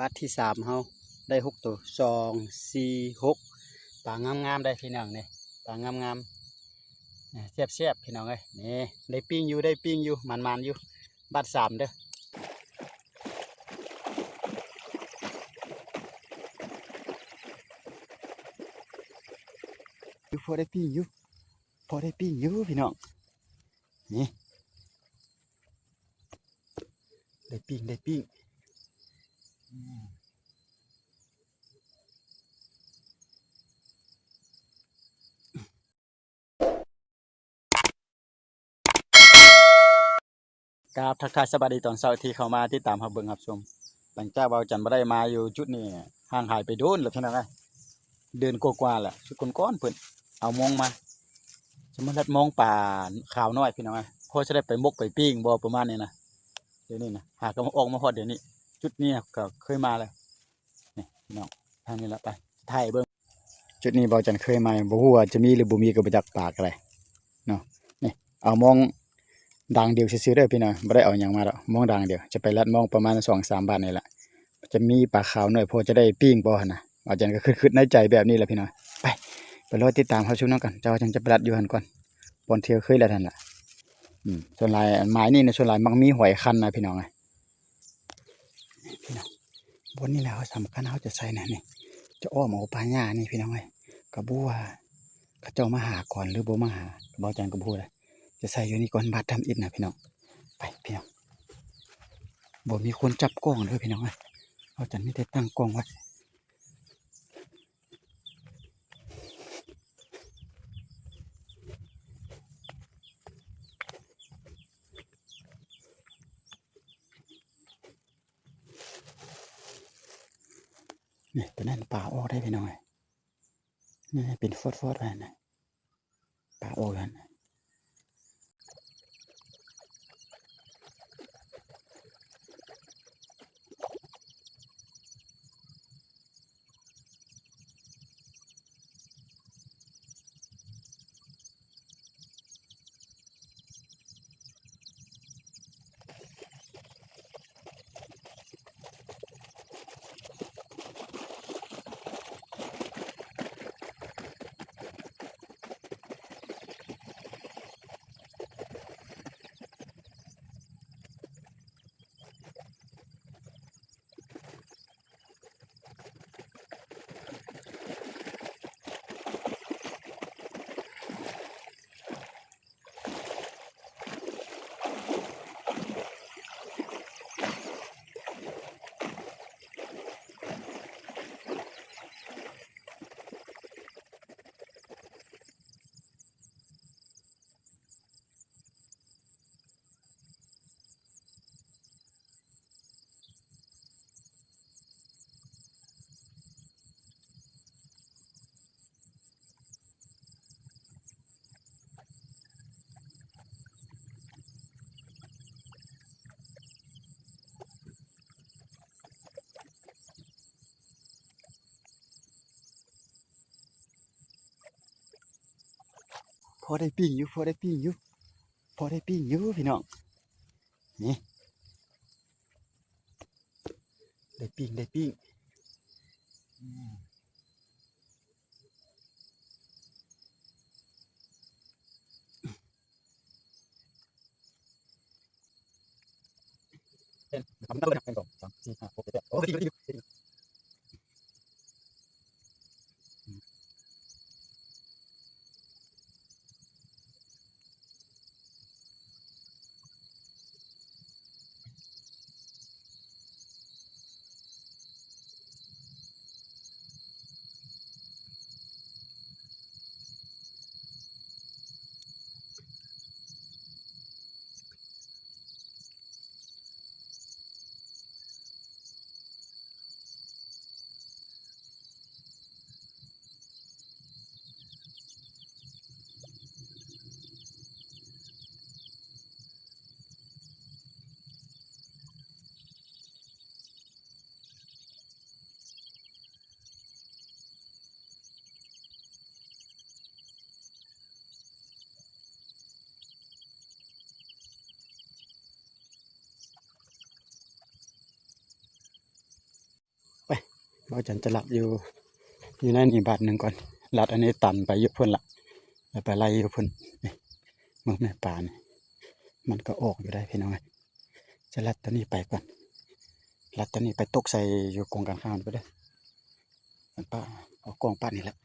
บัตรที่3เฮาได้6ตัว2 4 6ปลางามๆได้พี่น้องนี่ปลางามๆแซ่บๆพี่น้องเอ้ยนี่ได้ปิ้งอยู่มันๆอยู่บัตร3เด้อพอได้ปิ้งอยู่พี่น้องนี่ได้ปิ้งครับทักทายสวัสดีตอนเช้าที่เข้ามาติดตามรับเบิ่งรับชมหลังจากเว้าจันบ่ได้มาอยู่จุดนี้ห่างหายไปโดนแล้วพี่น้องเอ้ยเดือนกว่าๆแล้วสุดก้อนๆเพิ่นเอามองมาสมมุติมองป่าขาวน้อยพี่น้องเอ้ยพอจะได้ไปมกไปปิ้งบ่ประมาณนี้นะเดี๋ยวนี้นะหาก็ออกมาฮอดเดี๋ยวนี้จุดนี้ก็เคยมาแล้วนี่พี่น้องทางนี้ละไปถ่ายเบิ่งจุดนี้เว้าจันเคยมาบ่ฮู้ว่าจะมีหรือบ่มีก็บ่จักปากอะไรเนาะนี่เอามองดังเดียวซื่อๆเด้อพี่น้องบ่ได้เอาหยังมาดอกมองดังเดียวจะไปลัดมองประมาณ 2-3 บาทนี่แหละจะมีปลาขาวน้อยพอจะได้ปิ้งบ่หั่นน่ะอาจารย์ก็คิดในใจแบบนี้แหละพี่น้องไปรอติดตามเฮาชมนำกันเจ้าจังจะไปลัดอยู่หั่นก่อนบอนเที่ยวเคยแล้วนั่นล่ะส่วนหลายไม้นี่นะส่วนหลายมักมีหอยคันนะพี่น้องพี่น้องบนนี่แหละสำคัญเฮาจะใส่นะนี่จะอ้อมเอาปลาหญ้านี่พี่น้องก็บ่ว่าเขาเจ้ามาหาก่อนหรือบ่มาหาบ่อาจารย์ก็บ่ฮู้เลยจะใส่อยู่นี่ก่อนบาดทำอิฐนะพี่น้องไปพี่น้องบ่มีคนจับกล้องเด้อพี่น้องเอาจันมีแต่ตั้งกล้องไว้นี่ตัวนั้นปลาออกได้พี่น้องนี่เป็นฟอดๆไว้นะปลาออกกันพอได้ปิ้งอยู่พี่น้องนี่ได้ปิ้งทำตั้งเลย1 2 3 4 5 6 7 8โอ้ดี บ่จันจะลัดอยู่ในนี่บาทนึงก่อนลัดอันนี้ตันไปอยู่พุ่นล่ะแล้วไปไล่อยู่พุ่นนี่มึงแม่ป่านี่มันก็ออกอยู่ได้พี่น้องจะลัดตัวนี้ไปก่อนลัดตัวนี้ไปตกใส่อยู่กองกลางข้างไปเด้อมันป้าเอากองป้านี่แหละ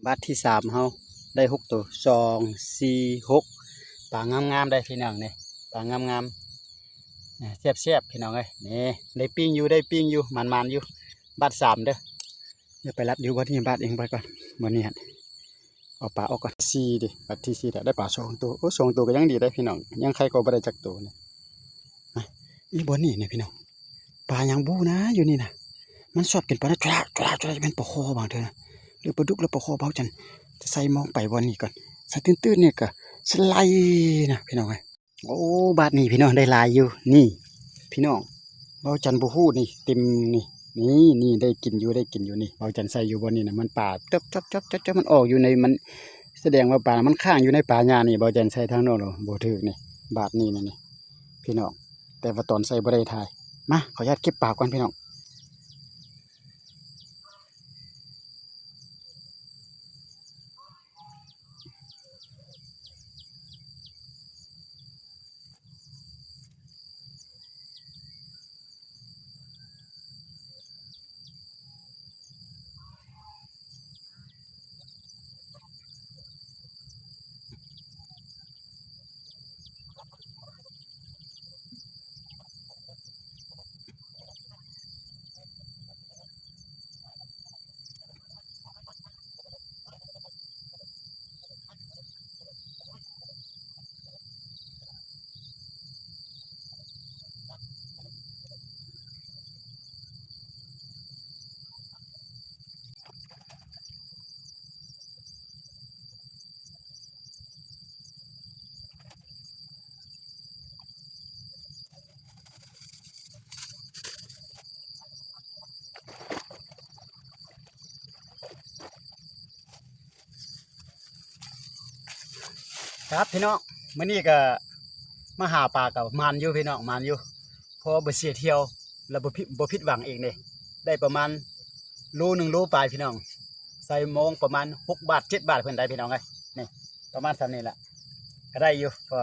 บาทที่3เฮาได้6ตัว2 4 6ปลางามๆได้พี่น้องนี่ปลางามๆแซ่บๆพี่น้องเอ้ยนี่ได้ปิ้งอยู่มันๆอยู่บาท3เด้อเดี๋ยวไปรัดอยู่บ่ที่บาทเองไปก่อนมื้อนี้หั่นเอาปลาออกก่อน4ดิบาทที่4ได้ปลา2ตัวโอ้2ตัวก็ยังดีได้พี่น้องยังใครก็บ่ได้จักตัวนี่ อีบ่นี่เนี่ยพี่น้องปลายังบูนะอยู่นี่นะมันชอบกินปลานะจ้าจ้าจ้าจะเป็นปลาคอบางเถอะนะหรือปลาดุกแล้วปลาคอเบาจันจะใส่มองไปวันนี้ก่อนใส่ตื้นๆเนี่ยก็สไลด์นะพี่น้องไงโอ้บาดนี้พี่น้องได้ลายอยู่นี่พี่น้องเบาจันบูฮู้นี่เต็มนี่นี่ได้กินอยู่นี่เบาจันใส่อยู่บนนี่นะมันป่าจับมันออกอยู่ในมันแสดงว่าป่ามันข้างอยู่ในป่าหญ้านี่เบาจันใส่ทางโน้นหรอบ่ถึกนี่บาดนี้นี่พี่น้องแต่ว่าตอนใส่บ่ได้ถ่ายมาขออนุญาตเก็บปากก่อนพี่น้องครับพี่น้องมื้อนี้ก็มาหาปลากับมันอยู่พี่น้องมันอยู่พอบ่เสียเที่ยวแล้วบ่ผิดหวังเองเด้ได้ประมาณโลหนึ่งโลปลายพี่น้องใส่โมงประมาณ6 บาท7 บาทเพิ่นได้พี่น้องเอ้ยนี่ประมาณเท่านี้แหละก็ได้อยู่พอ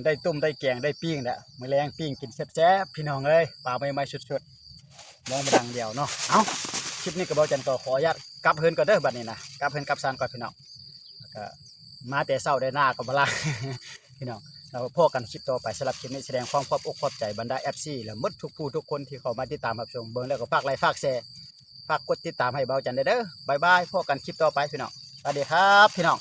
ได้ต้มได้แกงได้ปิ้งแหละมื้อแลงปิ้งกินแซ่บๆพี่น้องเอ้ยปลาใหม่ๆสดๆมองบ่ดังเดียวเนาะเอ้าคลิปนี้ก็บ่จันก็ขออนุญาตกลับเฮือนก่อนเด้อบัดนี้นะกลับเฮือนกลับซานก่อนพี่น้องแล้วก็มาแต่เช้าได้หน้าก็บ่ลา พี่น้องเราพบกันคลิปต่อไปสำหรับคลิปนี้แสดงความขอบอกขอบใจบรรดา FC และหมดทุกผู้ทุกคนที่เข้ามาติดตามรับชมเบิ่งแล้วก็ฝากไลค์ฝากแชร์ฝากกดติดตามให้เบาจันเด้อบ๊ายบายพบกันคลิปต่อไปพี่น้องสวัสดีครับพี่น้อง